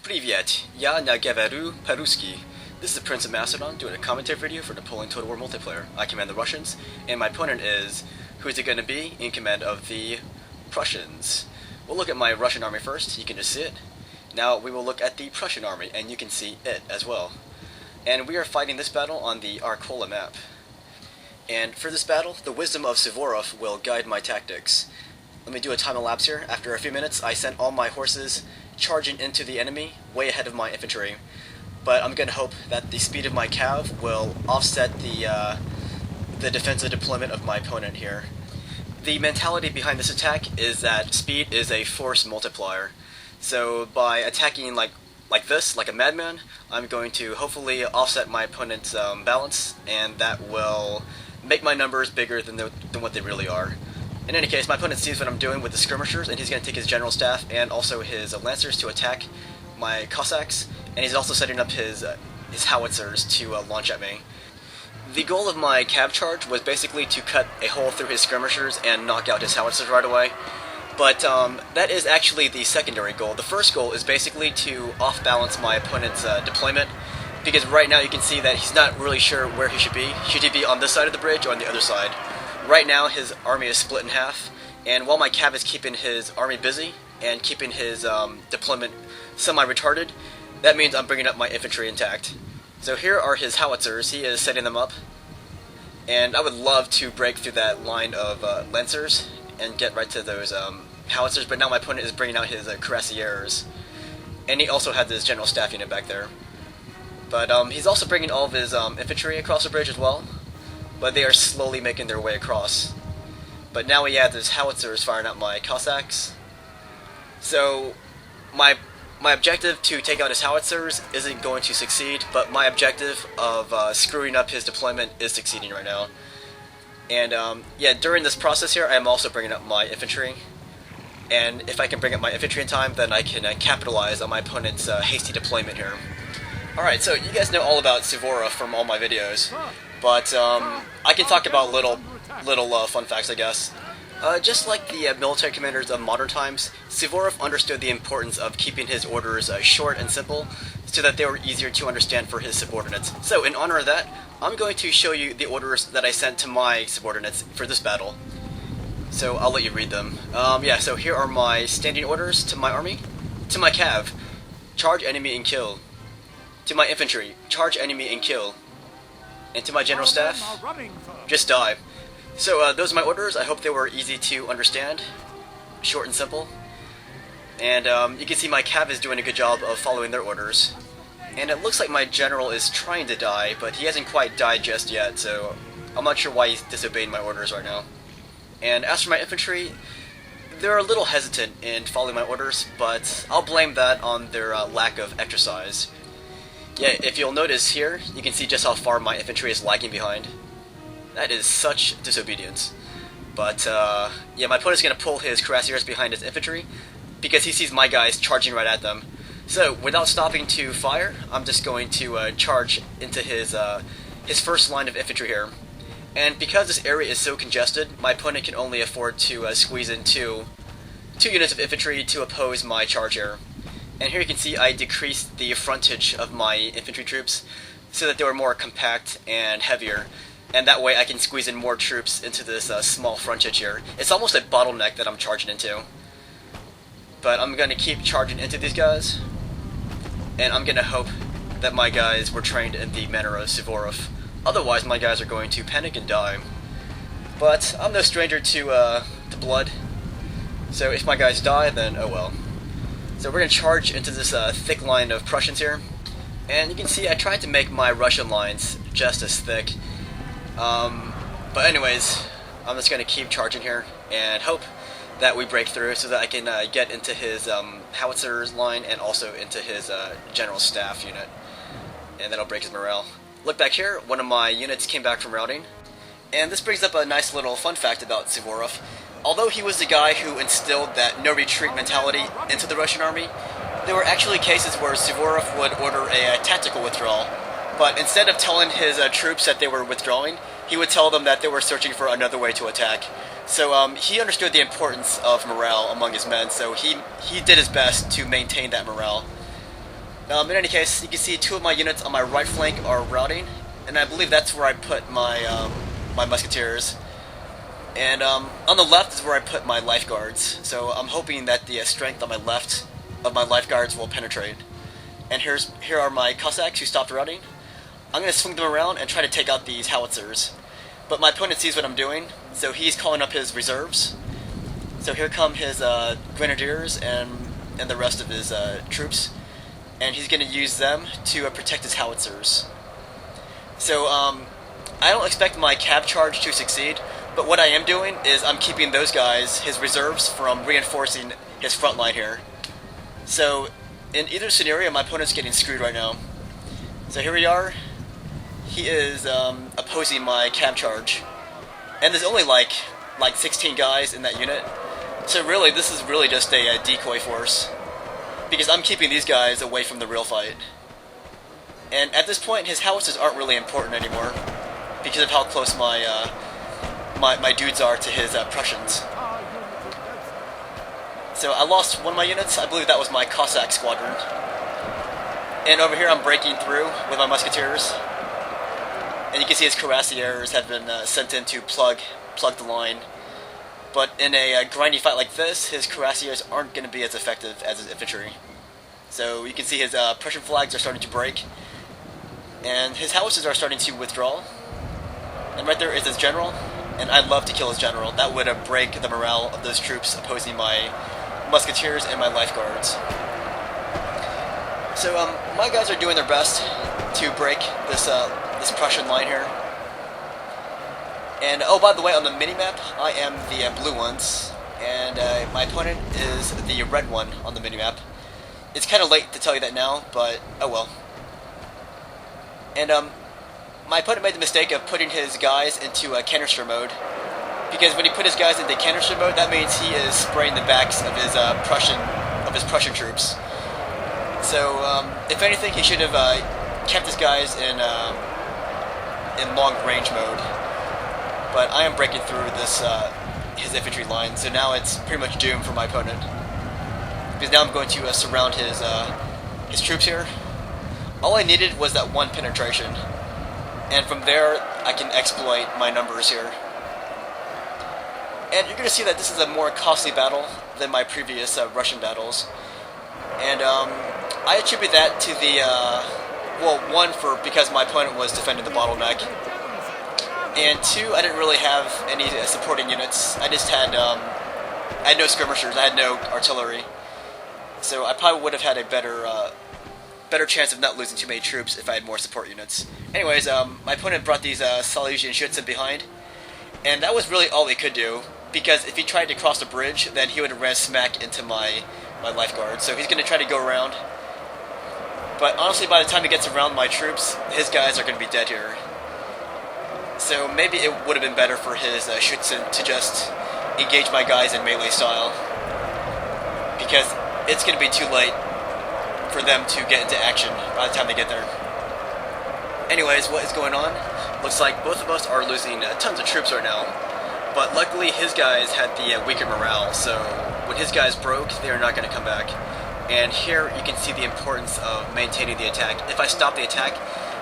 Privyet, ja na gaveru paruski. This is the Prince of Macedon doing a commentary video for Napoleon Total War multiplayer. I command the Russians, and my opponent is, who is it going to be, in command of the Prussians. We'll look at my Russian army first, you can just see it. Now we will look at the Prussian army, and you can see it as well. And we are fighting this battle on the Arcole map. And for this battle, the wisdom of Suvorov will guide my tactics. Let me do a time elapse here. After a few minutes, I sent all my horses charging into the enemy, way ahead of my infantry. But I'm going to hope that the speed of my cav will offset the defensive deployment of my opponent here. The mentality behind this attack is that speed is a force multiplier. So by attacking like this, like a madman, I'm going to hopefully offset my opponent's balance, and that will make my numbers bigger than what they really are. In any case, my opponent sees what I'm doing with the skirmishers, and he's going to take his general staff and also his lancers to attack my Cossacks, and he's also setting up his howitzers to launch at me. The goal of my cav charge was basically to cut a hole through his skirmishers and knock out his howitzers right away, but that is actually the secondary goal. The first goal is basically to off-balance my opponent's deployment, because right now you can see that he's not really sure where he should be. Should he be on this side of the bridge or on the other side? Right now his army is split in half, and while my cav is keeping his army busy and keeping his deployment semi-retarded, that means I'm bringing up my infantry intact. So here are his howitzers. He is setting them up, and I would love to break through that line of lancers and get right to those howitzers, but now my opponent is bringing out his cuirassiers, and he also has his general staff unit back there. But he's also bringing all of his infantry across the bridge as well, but they are slowly making their way across. But now he has his howitzers firing at my Cossacks. So my objective to take out his howitzers isn't going to succeed, but my objective of screwing up his deployment is succeeding right now. And yeah, during this process here, I am also bringing up my infantry. And if I can bring up my infantry in time, then I can capitalize on my opponent's hasty deployment here. Alright, so you guys know all about Suvorov from all my videos, but I can talk about little fun facts, I guess. Just like the military commanders of modern times, Suvorov understood the importance of keeping his orders short and simple, so that they were easier to understand for his subordinates. So in honor of that, I'm going to show you the orders that I sent to my subordinates for this battle. So I'll let you read them. Yeah, so here are my standing orders to my army. To my cav, charge enemy and kill. To my infantry, charge enemy and kill. And to my general staff, just die. So those are my orders. I hope they were easy to understand, short and simple. And you can see my cav is doing a good job of following their orders. And it looks like my general is trying to die, but he hasn't quite died just yet, so I'm not sure why he's disobeying my orders right now. And as for my infantry, they're a little hesitant in following my orders, but I'll blame that on their lack of exercise. Yeah, if you'll notice here, you can see just how far my infantry is lagging behind. That is such disobedience. But yeah, my opponent's going to pull his cuirassiers behind his infantry, because he sees my guys charging right at them. So, without stopping to fire, I'm just going to charge into his first line of infantry here. And because this area is so congested, my opponent can only afford to squeeze in two units of infantry to oppose my charge here. And here you can see I decreased the frontage of my infantry troops so that they were more compact and heavier. And that way I can squeeze in more troops into this small frontage here. It's almost a bottleneck that I'm charging into. But I'm going to keep charging into these guys. And I'm going to hope that my guys were trained in the manner of Suvorov. Otherwise my guys are going to panic and die. But I'm no stranger to blood. So if my guys die, then oh well. So we're going to charge into this thick line of Prussians here. And you can see I tried to make my Russian lines just as thick. But anyways, I'm just going to keep charging here and hope that we break through so that I can get into his howitzers line and also into his general staff unit. And that'll break his morale. Look back here, one of my units came back from routing. And this brings up a nice little fun fact about Suvorov. Although he was the guy who instilled that no retreat mentality into the Russian army, there were actually cases where Suvorov would order a tactical withdrawal. But instead of telling his troops that they were withdrawing, he would tell them that they were searching for another way to attack. So he understood the importance of morale among his men, so he did his best to maintain that morale. In any case, you can see two of my units on my right flank are routing, and I believe that's where I put my my musketeers. And on the left is where I put my lifeguards. So I'm hoping that the strength on my left of my lifeguards will penetrate. And here are my Cossacks who stopped routing. I'm going to swing them around and try to take out these howitzers. But my opponent sees what I'm doing, so he's calling up his reserves. So here come his grenadiers and the rest of his troops. And he's going to use them to protect his howitzers. So I don't expect my cav charge to succeed, but what I am doing is I'm keeping those guys, his reserves, from reinforcing his front line here. So in either scenario, my opponent's getting screwed right now. So here we are. He is opposing my cav charge, and there's only like 16 guys in that unit. So really, this is really just a decoy force, because I'm keeping these guys away from the real fight. And at this point, his howitzers aren't really important anymore, because of how close my my dudes are to his Prussians. So I lost one of my units. I believe that was my Cossack squadron. And over here I'm breaking through with my musketeers. And you can see his cuirassiers have been sent in to plug the line. But in a grindy fight like this, his cuirassiers aren't going to be as effective as his infantry. So you can see his Prussian flags are starting to break. And his howitzers are starting to withdraw. And right there is his general. And I'd love to kill his general. That would break the morale of those troops opposing my musketeers and my lifeguards. So my guys are doing their best to break this this Prussian line here. And oh, by the way, on the minimap, I am the blue ones, and my opponent is the red one on the minimap. It's kind of late to tell you that now, but oh well. And my opponent made the mistake of putting his guys into canister mode, because when he put his guys into canister mode, that means he is spraying the backs of his Prussian troops. So if anything, he should have kept his guys in long range mode. But I am breaking through this his infantry line, so now it's pretty much doomed for my opponent. Because now I'm going to surround his troops here. All I needed was that one penetration, and from there I can exploit my numbers here. And you're going to see that this is a more costly battle than my previous Russian battles. And I attribute that to the, well, one, because my opponent was defending the bottleneck. And two, I didn't really have any supporting units. I just had, I had no skirmishers, I had no artillery. So I probably would have had a better chance of not losing too many troops if I had more support units. Anyways, my opponent brought these Silesian Schützen behind, and that was really all he could do, because if he tried to cross the bridge, then he would have ran smack into my lifeguard. So he's going to try to go around. But honestly, by the time he gets around my troops, his guys are going to be dead here. So maybe it would have been better for his Schützen to just engage my guys in melee style, because it's going to be too late for them to get into action by the time they get there. Anyways, what is going on? Looks like both of us are losing tons of troops right now, but luckily his guys had the weaker morale, so when his guys broke, they are not going to come back. And here you can see the importance of maintaining the attack. If I stop the attack,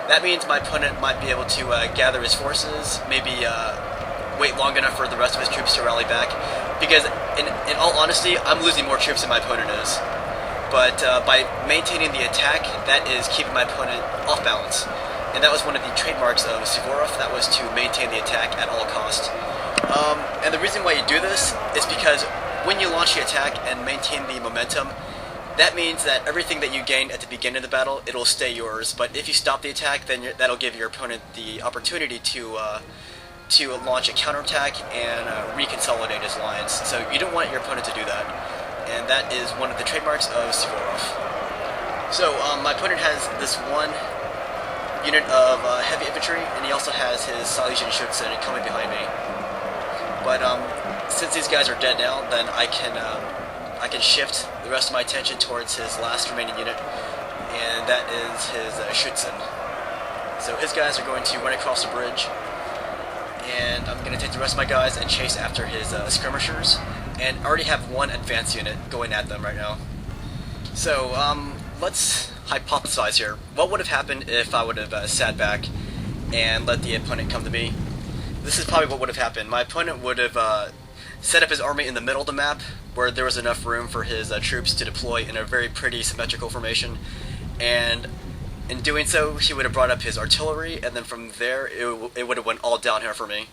that means my opponent might be able to gather his forces, maybe wait long enough for the rest of his troops to rally back, because in all honesty, I'm losing more troops than my opponent is. But by maintaining the attack, that is keeping my opponent off balance. And that was one of the trademarks of Suvorov, that was to maintain the attack at all costs. And the reason why you do this is because when you launch the attack and maintain the momentum, that means that everything that you gained at the beginning of the battle, it'll stay yours. But if you stop the attack, then that'll give your opponent the opportunity to launch a counterattack and reconsolidate his lines. So you don't want your opponent to do that. And that is one of the trademarks of Suvorov. So my opponent has this one unit of heavy infantry, and he also has his Silesian Schützen coming behind me. But since these guys are dead now, then I can shift the rest of my attention towards his last remaining unit, and that is his Schützen. So his guys are going to run across the bridge, and I'm going to take the rest of my guys and chase after his skirmishers, and I already have one advanced unit going at them right now. So let's hypothesize here. What would have happened if I would have sat back and let the opponent come to me? This is probably what would have happened. My opponent would have set up his army in the middle of the map, where there was enough room for his troops to deploy in a very pretty symmetrical formation, and in doing so, he would have brought up his artillery, and then from there, it would have went all downhill for me.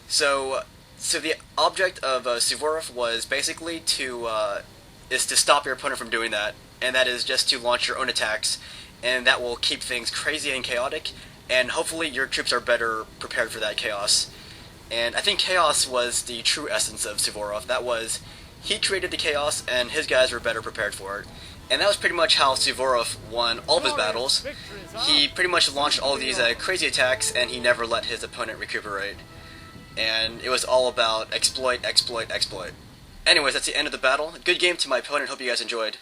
So the object of Suvorov was basically to stop your opponent from doing that, and that is just to launch your own attacks, and that will keep things crazy and chaotic, and hopefully your troops are better prepared for that chaos. And I think chaos was the true essence of Suvorov. That was, he created the chaos, and his guys were better prepared for it. And that was pretty much how Suvorov won all of his battles. He pretty much launched all of these crazy attacks, and he never let his opponent recuperate. And it was all about exploit, exploit, exploit. Anyways, that's the end of the battle. Good game to my opponent. Hope you guys enjoyed.